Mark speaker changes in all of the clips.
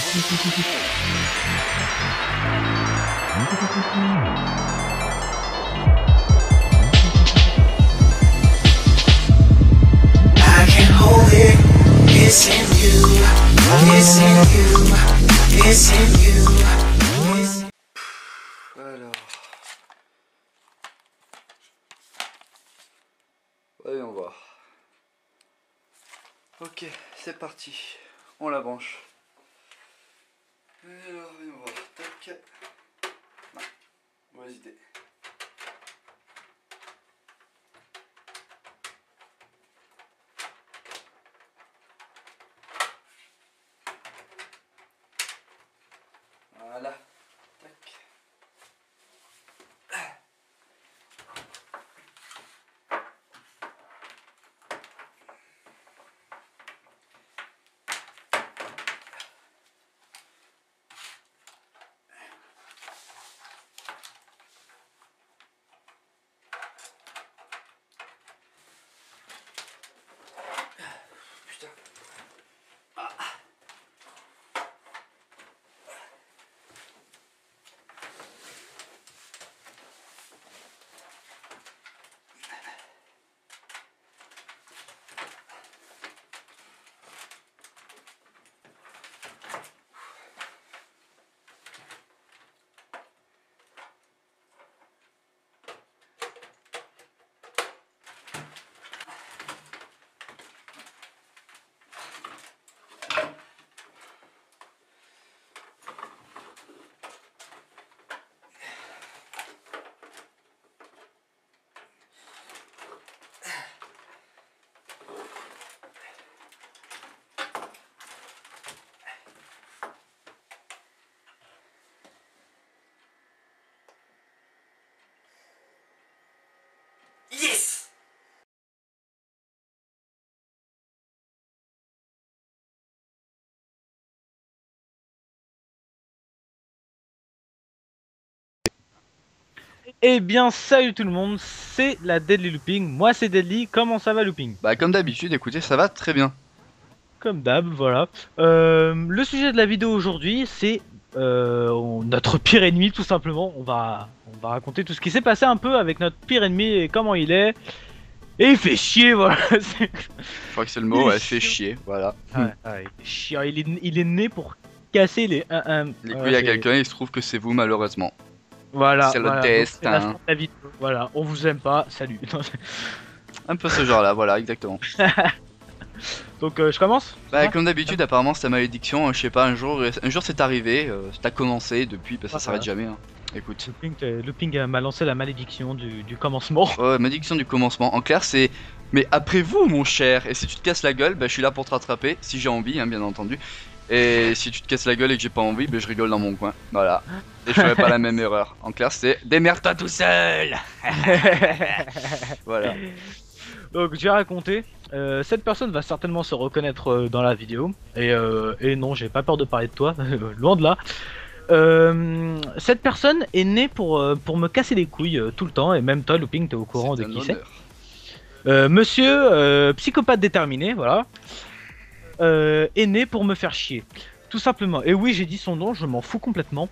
Speaker 1: I can hold it. It's in you. It's in you. It's in you.
Speaker 2: Alors. Voyons voir. Ok, c'est parti. On la branche. Alors, voyons voir. Tac. Non. Mauvaise idée. Voilà. Tac. Putain. Yes!
Speaker 3: Eh bien, salut tout le monde, c'est la Deadly Looping. Moi, c'est Deadly. Comment ça va, Looping?
Speaker 2: Bah comme d'habitude, écoutez, ça va très bien.
Speaker 3: Comme d'hab, voilà. Le sujet de la vidéo aujourd'hui, c'est notre pire ennemi, tout simplement. On va raconter tout ce qui s'est passé un peu avec notre pire ennemi et comment il est. Et il fait chier, voilà.
Speaker 2: Je crois que c'est le mot, ouais, fait chier, voilà.
Speaker 3: Ouais, il est chiant. Il est né pour casser les 1-1.
Speaker 2: Les couilles à quelqu'un, il se trouve que c'est vous malheureusement.
Speaker 3: Voilà.
Speaker 2: C'est le
Speaker 3: voilà.
Speaker 2: destin.
Speaker 3: Donc, c'est la fin de la vidéo. Voilà, on vous aime pas, salut.
Speaker 2: Un peu ce genre là, voilà, exactement.
Speaker 3: Donc, je commence?
Speaker 2: Bah comme d'habitude, apparemment c'est ta malédiction, je sais pas, un jour c'est arrivé, t'as commencé depuis, bah, ça s'arrête jamais, hein. Écoute.
Speaker 3: Looping m'a lancé la malédiction du commencement.
Speaker 2: Ouais, malédiction du commencement, en clair c'est... Mais après vous mon cher, et si tu te casses la gueule, bah je suis là pour te rattraper, si j'ai envie, hein, bien entendu. Et si tu te casses la gueule et que j'ai pas envie, bah je rigole dans mon coin, voilà. Et je ferai pas la même erreur. En clair c'est démerde-toi tout seul. Voilà.
Speaker 3: Donc je vais raconter. Cette personne va certainement se reconnaître dans la vidéo. Et non, j'ai pas peur de parler de toi, loin de là. Cette personne est née pour me casser les couilles tout le temps. Et même toi, Looping, t'es au courant de qui c'est. Monsieur, psychopathe déterminé, voilà. Est né pour me faire chier. Tout simplement. Et oui, j'ai dit son nom, je m'en fous complètement.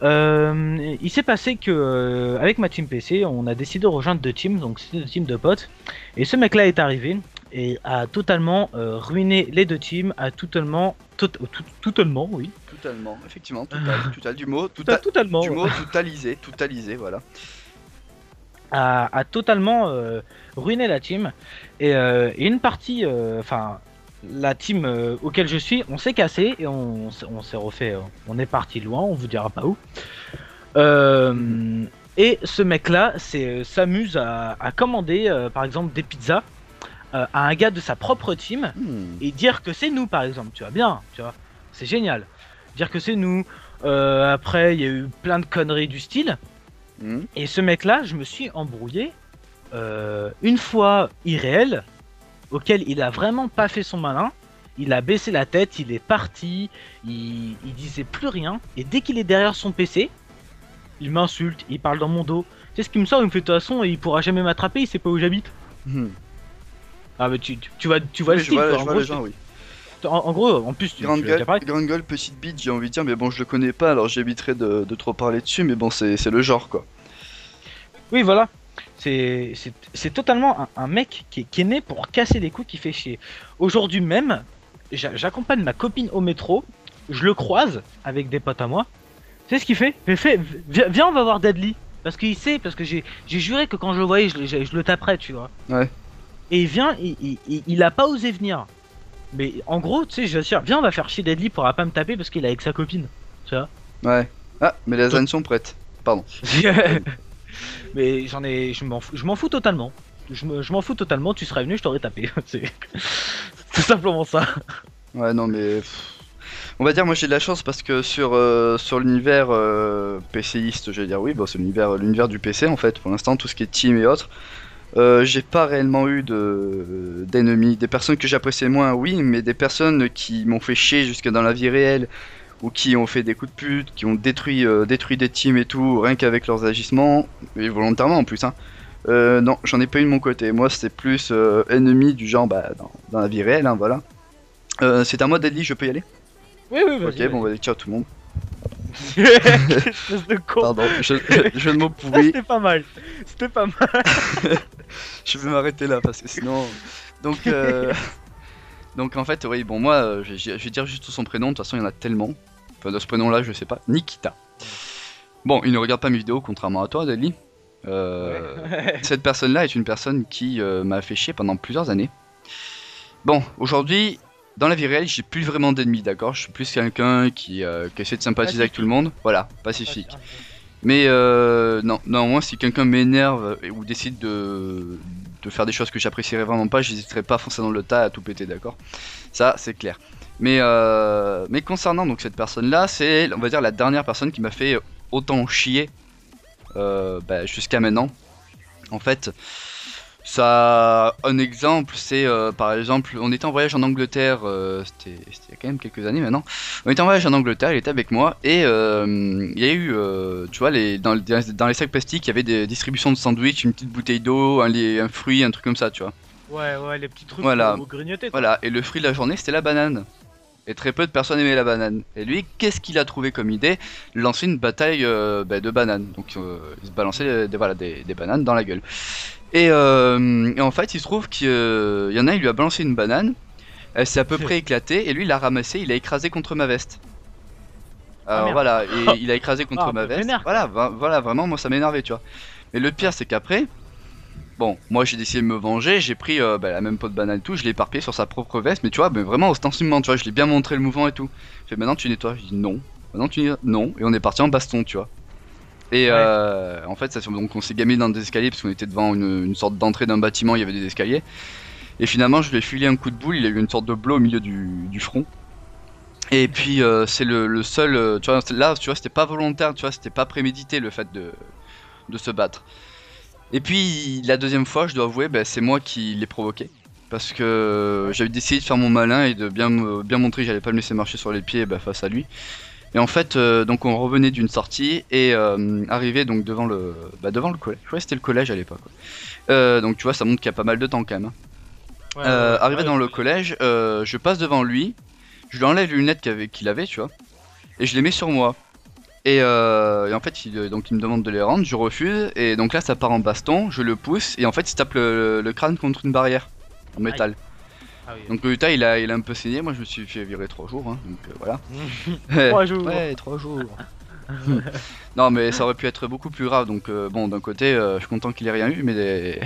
Speaker 3: Il s'est passé que avec ma team PC, on a décidé de rejoindre deux teams, donc c'est deux teams de potes. Et ce mec-là est arrivé et a totalement ruiné les deux teams, a totalement, oui.
Speaker 2: Totalement, effectivement, total du mot,
Speaker 3: Totalement,
Speaker 2: du
Speaker 3: ouais.
Speaker 2: mot totalisé, voilà.
Speaker 3: A totalement ruiné la team et une partie, enfin la team auquel je suis, on s'est cassé et on s'est refait, on est parti loin, on vous dira pas où. Et ce mec là s'amuse à commander par exemple des pizzas à un gars de sa propre team et dire que c'est nous par exemple, tu vois bien, tu vois, c'est génial, dire que c'est nous. Après il y a eu plein de conneries du style. Et ce mec là, je me suis embrouillé une fois irréel, auquel il a vraiment pas fait son malin. Il a baissé la tête, il est parti, il disait plus rien. Et dès qu'il est derrière son PC, il m'insulte, il parle dans mon dos. Tu sais ce qui me sort, il me fait de toute façon, il pourra jamais m'attraper, il sait pas où j'habite. Ah mais tu vois
Speaker 2: Oui,
Speaker 3: le style,
Speaker 2: je
Speaker 3: quoi,
Speaker 2: vois
Speaker 3: en gros,
Speaker 2: les gens, oui.
Speaker 3: En gros, en plus,
Speaker 2: Grande
Speaker 3: tu
Speaker 2: gueule,
Speaker 3: as pareil.
Speaker 2: grande gueule, petite bite, j'ai envie de dire, mais bon, je le connais pas, alors j'éviterai de trop parler dessus, mais bon, c'est le genre, quoi.
Speaker 3: Oui, voilà. C'est totalement un mec qui est né pour casser les couilles, qui fait chier. Aujourd'hui même, j'accompagne ma copine au métro, je le croise avec des potes à moi. Tu sais ce qu'il fait? Viens, on va voir Deadly. Parce qu'il sait, parce que j'ai juré que quand je le voyais, je le taperais, tu vois.
Speaker 2: Ouais.
Speaker 3: Et il vient, il a pas osé venir. Mais en gros, tu sais, je suis viens, on va faire chier Deadly pour pas me taper parce qu'il est avec sa copine. Tu vois.
Speaker 2: Ouais. Ah, mais les lasagnes sont prêtes. Pardon.
Speaker 3: Mais je m'en fous totalement. Je m'en fous totalement, tu serais venu, je t'aurais tapé. C'est tout simplement ça.
Speaker 2: Ouais, non, mais... On va dire, moi j'ai de la chance parce que sur l'univers PCiste, je vais dire oui, bon, c'est l'univers du PC en fait, pour l'instant, tout ce qui est team et autres. J'ai pas réellement eu d'ennemis, des personnes que j'appréciais moins, oui, mais des personnes qui m'ont fait chier jusque dans la vie réelle, ou qui ont fait des coups de pute, qui ont détruit des teams et tout, rien qu'avec leurs agissements, et volontairement en plus, hein. Non, j'en ai pas eu de mon côté, moi c'était plus ennemi du genre, bah, dans la vie réelle, hein, voilà. C'est à moi Deadly, je peux y aller?
Speaker 3: Oui, oui, vas-y.
Speaker 2: Ok, bon, bah, ciao tout le monde.
Speaker 3: Espèce de con.
Speaker 2: Pardon, je de mots pourris.
Speaker 3: C'était pas mal. C'était pas mal.
Speaker 2: Je vais m'arrêter là parce que sinon. Donc, donc en fait, oui, bon, moi, je vais dire juste son prénom. De toute façon, il y en a tellement. Enfin, de ce prénom-là, je sais pas. Nikita. Bon, il ne regarde pas mes vidéos, contrairement à toi, Dali.
Speaker 3: Ouais.
Speaker 2: Cette personne-là est une personne qui m'a fait chier pendant plusieurs années. Bon, aujourd'hui, dans la vie réelle, j'ai plus vraiment d'ennemis, d'accord? Je suis plus quelqu'un qui essaie de sympathiser avec tout le monde. Voilà, pacifique. Mais non, moi, si quelqu'un m'énerve ou décide de faire des choses que j'apprécierais vraiment pas, j'hésiterai pas à foncer dans le tas à tout péter, d'accord? Ça, c'est clair. Mais concernant donc cette personne-là, c'est, on va dire, la dernière personne qui m'a fait autant chier jusqu'à maintenant. En fait, ça, un exemple, c'est par exemple, on était en voyage en Angleterre, c'était il y a quand même quelques années maintenant. On était en voyage en Angleterre, il était avec moi et il y a eu, tu vois, dans les sacs plastiques, il y avait des distributions de sandwich, une petite bouteille d'eau, un fruit, un truc comme ça, tu vois.
Speaker 3: Ouais, les petits trucs
Speaker 2: Voilà.
Speaker 3: pour grignoter.
Speaker 2: Voilà, et le fruit de la journée, c'était la banane. Et très peu de personnes aimaient la banane. Et lui, qu'est-ce qu'il a trouvé comme idée? Lancer une bataille de bananes. Donc il se balançait des bananes dans la gueule. Et en fait, il se trouve qu'il y en a, il lui a balancé une banane. Elle s'est à peu près éclatée. Et lui, il l'a ramassée, il l'a écrasé contre ma veste. Alors
Speaker 3: merde.
Speaker 2: voilà, et il a écrasé contre
Speaker 3: Ah,
Speaker 2: ma
Speaker 3: un peu
Speaker 2: veste.
Speaker 3: vénère,
Speaker 2: Voilà, voilà, vraiment, moi ça m'énervait, tu vois. Et le pire, c'est qu'après. Bon, moi j'ai décidé de me venger, j'ai pris la même peau de banane et tout, je l'ai éparpillé sur sa propre veste, mais tu vois, vraiment ostensiblement, tu vois, je l'ai bien montré le mouvement et tout. Je fais maintenant tu nettoies, je dis non, maintenant tu nettoies, non, et on est parti en baston, tu vois. Et
Speaker 3: Ouais.
Speaker 2: en fait, donc on s'est gamé dans des escaliers parce qu'on était devant une sorte d'entrée d'un bâtiment, il y avait des escaliers. Et finalement, je lui ai filé un coup de boule, il a eu une sorte de blow au milieu du front. Et puis c'est le seul, tu vois, là, tu vois, c'était pas volontaire, tu vois, c'était pas prémédité le fait de se battre. Et puis la deuxième fois, je dois avouer, c'est moi qui l'ai provoqué. Parce que j'avais décidé de faire mon malin et de bien montrer que j'allais pas me laisser marcher sur les pieds face à lui. Et en fait, donc on revenait d'une sortie et arrivé donc devant le collège. Je crois que c'était le collège à l'époque. Donc tu vois, ça montre qu'il y a pas mal de temps quand même, hein.
Speaker 3: Ouais,
Speaker 2: Arrivé
Speaker 3: ouais,
Speaker 2: dans le collège, je passe devant lui, je lui enlève les lunettes qu'il avait, tu vois, et je les mets sur moi. Et en fait, donc il me demande de les rendre, je refuse, et donc là ça part en baston, je le pousse, et en fait il se tape le crâne contre une barrière en métal.
Speaker 3: Ah oui.
Speaker 2: Donc le tas il a un peu saigné, moi je me suis fait virer 3 jours, hein, donc voilà.
Speaker 3: 3 jours.
Speaker 2: Ouais, 3 jours. Non mais ça aurait pu être beaucoup plus grave, donc bon d'un côté je suis content qu'il ait rien eu, mais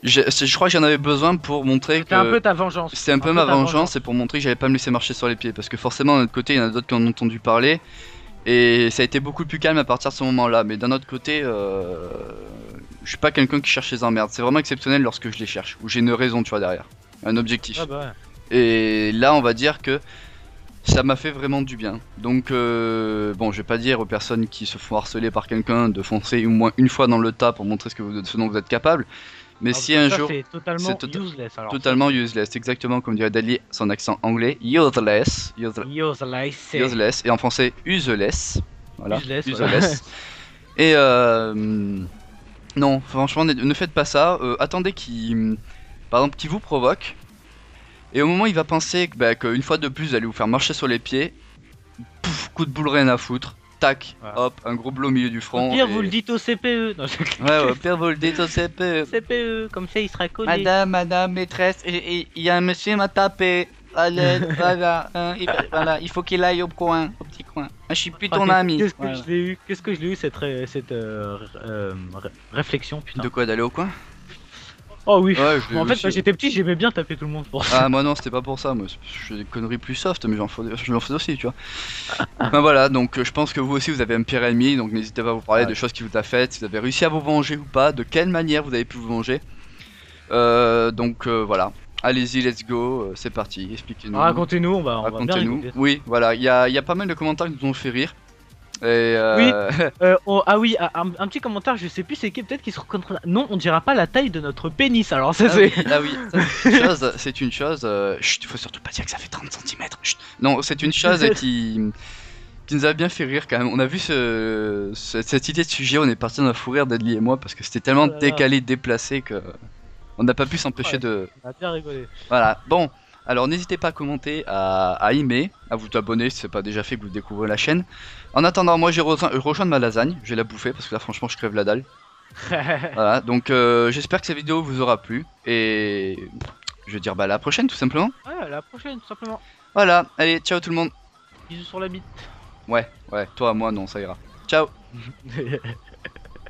Speaker 2: je crois que j'en avais besoin pour montrer
Speaker 3: C'était un peu
Speaker 2: que...
Speaker 3: ta vengeance.
Speaker 2: C'est un peu ma vengeance, c'est pour montrer que j'allais pas me laisser marcher sur les pieds, parce que forcément d'un autre côté il y en a d'autres qui en ont entendu parler. Et ça a été beaucoup plus calme à partir de ce moment-là. Mais d'un autre côté, je suis pas quelqu'un qui cherche les emmerdes. C'est vraiment exceptionnel lorsque je les cherche. Ou j'ai une raison, tu vois, derrière. Un objectif.
Speaker 3: Ah bah ouais.
Speaker 2: Et là, on va dire que ça m'a fait vraiment du bien. Donc, bon, je vais pas dire aux personnes qui se font harceler par quelqu'un de foncer au moins une fois dans le tas pour montrer ce dont vous êtes capable. Mais si un jour...
Speaker 3: C'est totalement
Speaker 2: c'est
Speaker 3: useless alors.
Speaker 2: Totalement useless, exactement comme dirait Dali, son accent anglais. Useless.
Speaker 3: Useless.
Speaker 2: Useless, et en français useless. Voilà,
Speaker 3: Useless,
Speaker 2: useless. Et non, franchement, ne faites pas ça. Attendez par exemple, qui vous provoque. Et au moment où il va penser que, bah, qu'une fois de plus vous allez vous faire marcher sur les pieds, pouf, coup de boule, rien à foutre. Tac,
Speaker 3: Voilà.
Speaker 2: hop, un gros bleu au milieu du
Speaker 3: Au
Speaker 2: front.
Speaker 3: pire,
Speaker 2: et-
Speaker 3: vous le dites au CPE. Non,
Speaker 2: Ouais, au pire, vous le dites au CPE.
Speaker 3: CPE, comme ça il sera collé.
Speaker 2: Madame, maîtresse, il y a un monsieur qui m'a tapé. Allez, voilà, hein, voilà, il faut qu'il aille au coin, au petit coin. Je suis plus ton ami.
Speaker 3: Qu'est-ce que
Speaker 2: Voilà.
Speaker 3: je l'ai eu Qu'est-ce que je l'ai eu cette, réflexion, putain.
Speaker 2: De quoi, d'aller au coin?
Speaker 3: Oh oui.
Speaker 2: Ouais, je l'ai
Speaker 3: En fait,
Speaker 2: aussi,
Speaker 3: quand
Speaker 2: ouais.
Speaker 3: j'étais petit, j'aimais bien taper tout le monde pour ça.
Speaker 2: Ah, moi non, c'était pas pour ça, moi je fais des conneries plus soft, mais j'en fais aussi, tu vois. Enfin voilà, donc je pense que vous aussi vous avez un pire ennemi, donc n'hésitez pas à vous parler de choses qui vous a faites, si vous avez réussi à vous venger ou pas, de quelle manière vous avez pu vous venger. Voilà, allez-y, let's go, c'est parti, expliquez-nous.
Speaker 3: Racontez-nous, on va bien
Speaker 2: Racontez-nous.
Speaker 3: rigoler.
Speaker 2: Oui, voilà, il y a pas mal de commentaires qui nous ont fait rire. Et
Speaker 3: Oui. Ah oui, un petit commentaire, je sais plus c'est qui, peut-être qu'il se reconnaîtra. Non, on dira pas la taille de notre pénis, alors ça
Speaker 2: ah
Speaker 3: c'est.
Speaker 2: oui, ah oui, ça, c'est une chose, c'est une chose. Chut, faut surtout pas dire que ça fait 30 cm. Non, c'est une chose qui nous a bien fait rire quand même. On a vu cette idée de sujet, on est parti dans un fou rire d'Adli et moi parce que c'était tellement
Speaker 3: Oh là là.
Speaker 2: décalé, déplacé que on n'a pas pu s'empêcher
Speaker 3: Ouais.
Speaker 2: de.
Speaker 3: On a bien rigolé.
Speaker 2: Voilà. Bon, alors n'hésitez pas à commenter, à aimer, à vous abonner si c'est pas déjà fait que vous découvrez la chaîne. En attendant, moi j'ai rejoint ma lasagne, je vais la bouffer parce que là franchement je crève la dalle. Voilà, donc j'espère que cette vidéo vous aura plu et je vais dire bah à la prochaine tout simplement.
Speaker 3: Ouais, à la prochaine, tout simplement.
Speaker 2: Voilà, allez, ciao tout le monde.
Speaker 3: Bisous sur la bite.
Speaker 2: Ouais, toi, moi non, ça ira. Ciao.